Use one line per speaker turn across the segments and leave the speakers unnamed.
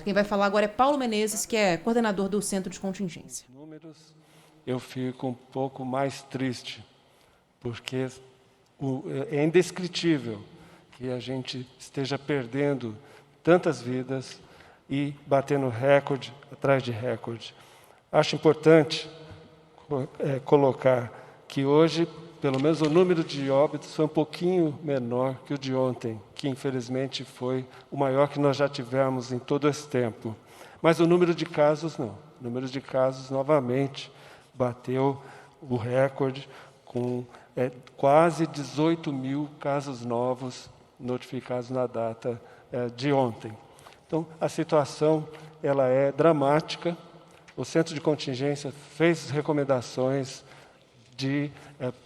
Quem vai falar agora é Paulo Menezes, que é coordenador do Centro de Contingência.
Números, eu fico um pouco mais triste, porque é indescritível que a gente esteja perdendo tantas vidas e batendo recorde atrás de recorde. Acho importante colocar que hoje, pelo menos o número de óbitos foi um pouquinho menor que o de ontem, que infelizmente foi o maior que nós já tivemos em todo esse tempo. Mas o número de casos não. O número de casos novamente bateu o recorde com quase 18 mil casos novos notificados na data de ontem. Então, a situação ela é dramática. O Centro de Contingência fez recomendações de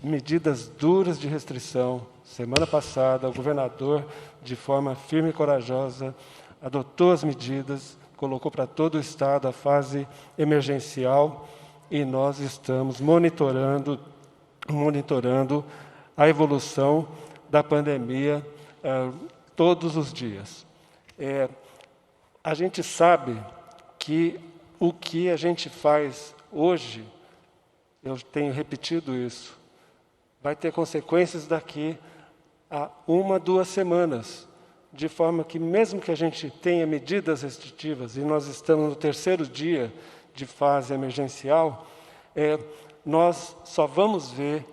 medidas duras de restrição. Semana passada, o governador, de forma firme e corajosa, adotou as medidas, colocou para todo o Estado a fase emergencial e nós estamos monitorando a evolução da pandemia todos os dias. A gente sabe que o que a gente faz hoje, eu tenho repetido isso, vai ter consequências daqui a 1, 2 semanas, de forma que mesmo que a gente tenha medidas restritivas, e nós estamos no 3º dia de fase emergencial, nós só vamos ver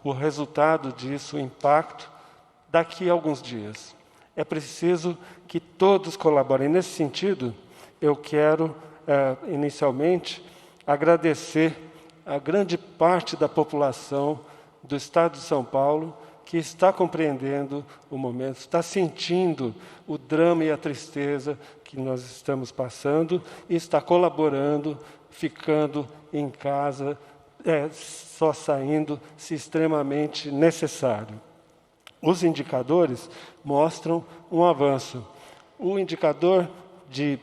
o resultado disso, o impacto, daqui a alguns dias. É preciso que todos colaborem. Nesse sentido, eu quero, inicialmente, agradecer a grande parte da população do Estado de São Paulo que está compreendendo o momento, está sentindo o drama e a tristeza que nós estamos passando e está colaborando, ficando em casa, só saindo se extremamente necessário. Os indicadores mostram um avanço. O indicador de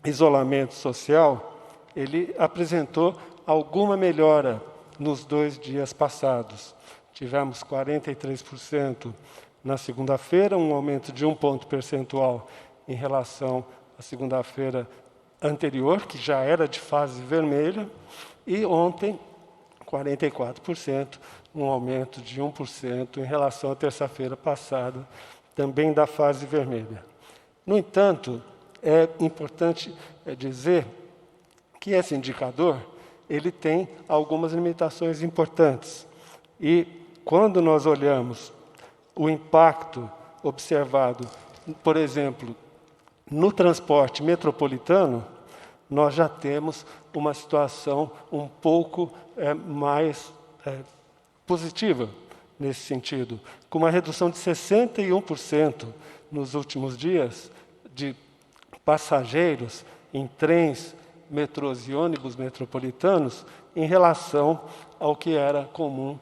isolamento social, ele apresentou alguma melhora nos 2 dias passados. Tivemos 43% na segunda-feira, um aumento de 1 ponto percentual em relação à segunda-feira anterior, que já era de fase vermelha, e ontem 44%, um aumento de 1% em relação à terça-feira passada, também da fase vermelha. No entanto, é importante dizer que esse indicador ele tem algumas limitações importantes. E quando nós olhamos o impacto observado, por exemplo, no transporte metropolitano, nós já temos uma situação um pouco mais positiva nesse sentido, com uma redução de 61% nos últimos dias de passageiros em trens, metrôs e ônibus metropolitanos em relação ao que era comum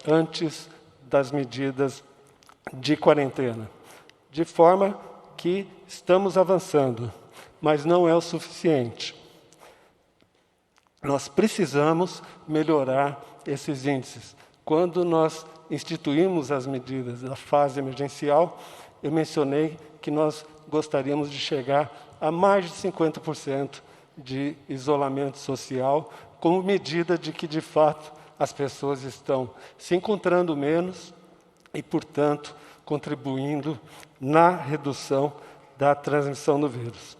antes das medidas de quarentena. De forma que estamos avançando, mas não é o suficiente. Nós precisamos melhorar esses índices. Quando nós instituímos as medidas da fase emergencial, eu mencionei que nós gostaríamos de chegar a mais de 50% de isolamento social, como medida de que, de fato, as pessoas estão se encontrando menos e, portanto, contribuindo na redução da transmissão do vírus.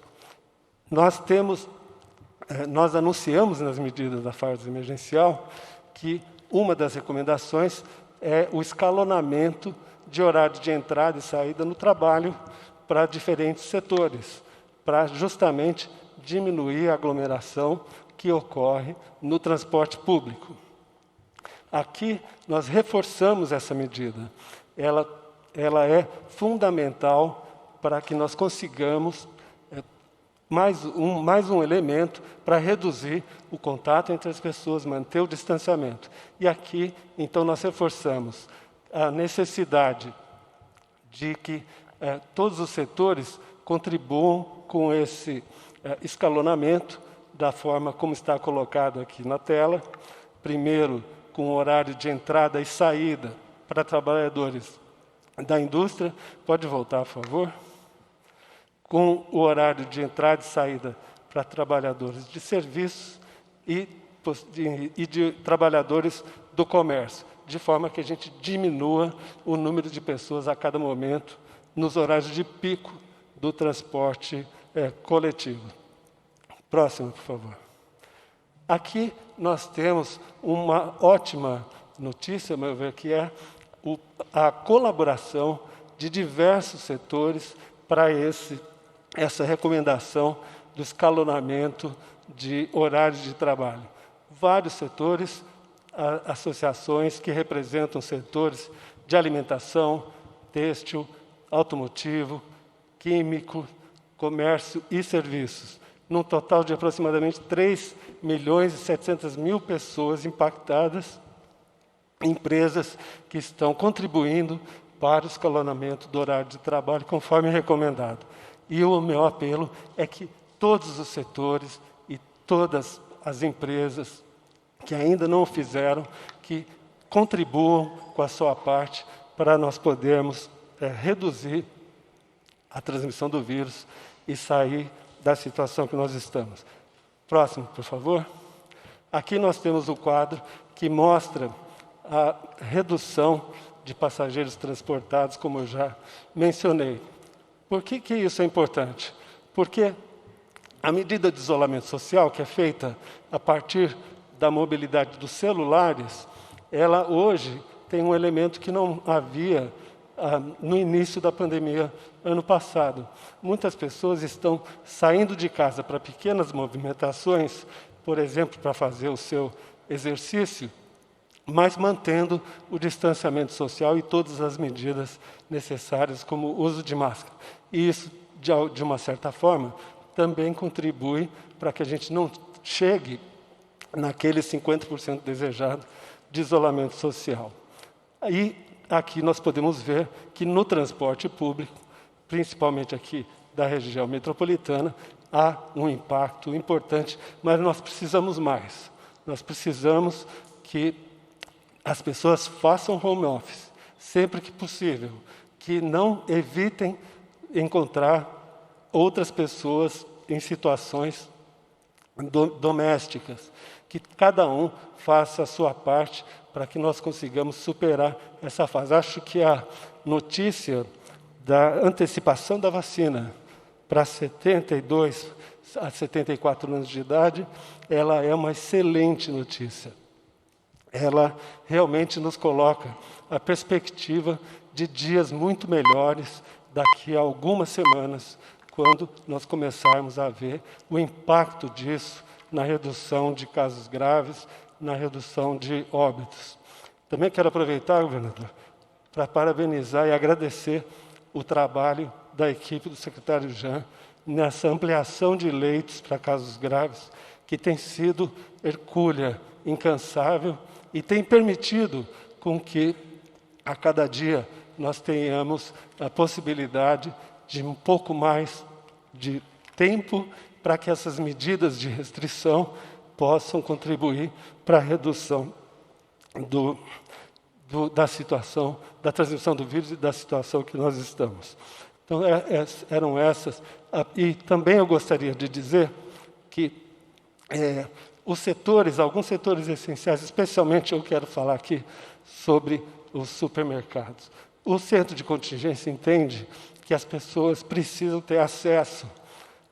Nós anunciamos nas medidas da fase emergencial que uma das recomendações é o escalonamento de horário de entrada e saída no trabalho para diferentes setores, para justamente diminuir a aglomeração que ocorre no transporte público. Aqui nós reforçamos essa medida. Ela é fundamental para que nós consigamos mais um elemento para reduzir o contato entre as pessoas, manter o distanciamento. E aqui, então, nós reforçamos a necessidade de que todos os setores contribuam com esse escalonamento, da forma como está colocado aqui na tela. Primeiro, com o horário de entrada e saída para trabalhadores da indústria. Pode voltar, por favor. com o horário de entrada e saída para trabalhadores de serviços e de trabalhadores do comércio, de forma que a gente diminua o número de pessoas a cada momento nos horários de pico do transporte coletivo. Próximo, por favor. Aqui nós temos uma ótima notícia, a meu ver, que é a colaboração de diversos setores para essa recomendação do escalonamento de horários de trabalho. Vários setores, associações que representam setores de alimentação, têxtil, automotivo, químico, comércio e serviços, num total de aproximadamente 3.700.000 pessoas impactadas, empresas que estão contribuindo para o escalonamento do horário de trabalho, conforme recomendado. E o meu apelo é que todos os setores e todas as empresas que ainda não o fizeram, que contribuam com a sua parte para nós podermos reduzir a transmissão do vírus e sair da situação que nós estamos. Próximo, por favor. Aqui nós temos o quadro que mostra a redução de passageiros transportados, como eu já mencionei. Por que isso é importante? Porque a medida de isolamento social, que é feita a partir da mobilidade dos celulares, ela hoje tem um elemento que não havia no início da pandemia, ano passado. Muitas pessoas estão saindo de casa para pequenas movimentações, por exemplo, para fazer o seu exercício, mas mantendo o distanciamento social e todas as medidas necessárias, como o uso de máscara. E isso, de uma certa forma, também contribui para que a gente não chegue naquele 50% desejado de isolamento social. E aqui nós podemos ver que no transporte público, principalmente aqui da região metropolitana, há um impacto importante, mas nós precisamos mais. Nós precisamos que as pessoas façam home office, sempre que possível, que não evitem encontrar outras pessoas em situações domésticas, que cada um faça a sua parte para que nós consigamos superar essa fase. Acho que a notícia da antecipação da vacina para 72 a 74 anos de idade, ela é uma excelente notícia. Ela realmente nos coloca a perspectiva de dias muito melhores daqui a algumas semanas, quando nós começarmos a ver o impacto disso na redução de casos graves, na redução de óbitos. Também quero aproveitar, governador, para parabenizar e agradecer o trabalho da equipe do secretário Jean nessa ampliação de leitos para casos graves, que tem sido hercúlea, incansável, e tem permitido com que, a cada dia, nós tenhamos a possibilidade de um pouco mais de tempo para que essas medidas de restrição possam contribuir para a redução da situação, da transmissão do vírus e da situação que nós estamos. Então, eram essas. E também eu gostaria de dizer que os setores, alguns setores essenciais, especialmente eu quero falar aqui sobre os supermercados. O centro de contingência entende que as pessoas precisam ter acesso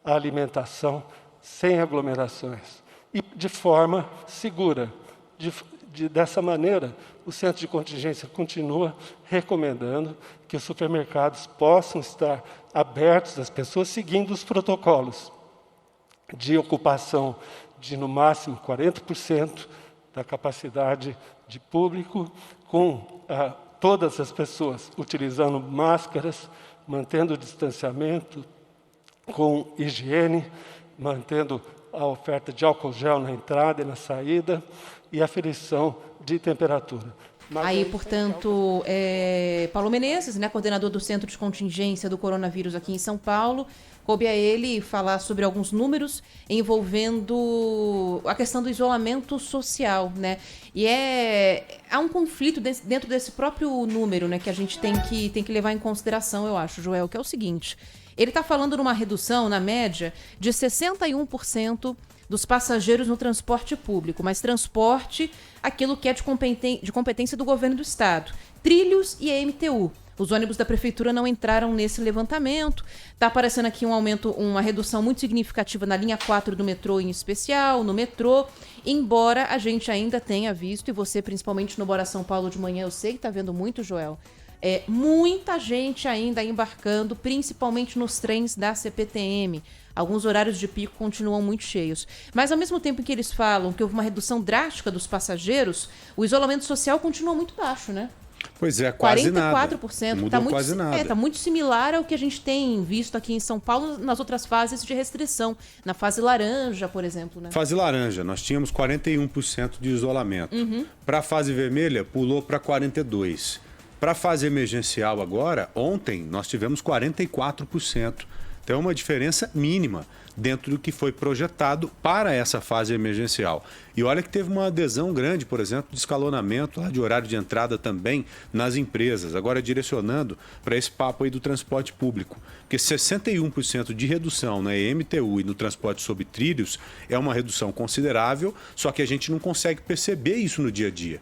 à alimentação sem aglomerações e de forma segura. Dessa maneira, o centro de contingência continua recomendando que os supermercados possam estar abertos às pessoas seguindo os protocolos de ocupação de, no máximo, 40% da capacidade de público, com todas as pessoas utilizando máscaras, mantendo o distanciamento, com higiene, mantendo a oferta de álcool gel na entrada e na saída e aferição de temperatura.
Aí, portanto, Paulo Menezes, né, coordenador do Centro de Contingência do Coronavírus aqui em São Paulo, coube a ele falar sobre alguns números envolvendo a questão do isolamento social, né? E há um conflito dentro desse próprio número, né, que a gente tem que levar em consideração, eu acho, Joel, que é o seguinte: Ele está falando numa redução, na média, de 61% dos passageiros no transporte público, mas transporte, aquilo que é de competência do governo do estado, trilhos e EMTU. Os ônibus da prefeitura não entraram nesse levantamento. Está aparecendo aqui um aumento, uma redução muito significativa na linha 4 do metrô em especial, no metrô, embora a gente ainda tenha visto, e você principalmente no Bora São Paulo de manhã, eu sei que está vendo muito, Joel, muita gente ainda embarcando, principalmente nos trens da CPTM. Alguns horários de pico continuam muito cheios. Mas ao mesmo tempo que eles falam que houve uma redução drástica dos passageiros, o isolamento social continua muito baixo, né?
Pois é, quase
44%.
nada. Mudou quase nada.
Está muito similar ao que a gente tem visto aqui em São Paulo nas outras fases de restrição. Na fase laranja, por exemplo, né?
Fase laranja, nós tínhamos 41% de isolamento. Para a fase vermelha, pulou para 42%. Para a fase emergencial agora, ontem, nós tivemos 44%. Então é uma diferença mínima dentro do que foi projetado para essa fase emergencial. E olha que teve uma adesão grande, por exemplo, de escalonamento, de horário de entrada também nas empresas, agora direcionando para esse papo aí do transporte público. Porque 61% de redução na EMTU e no transporte sob trilhos é uma redução considerável, só que a gente não consegue perceber isso no dia a dia.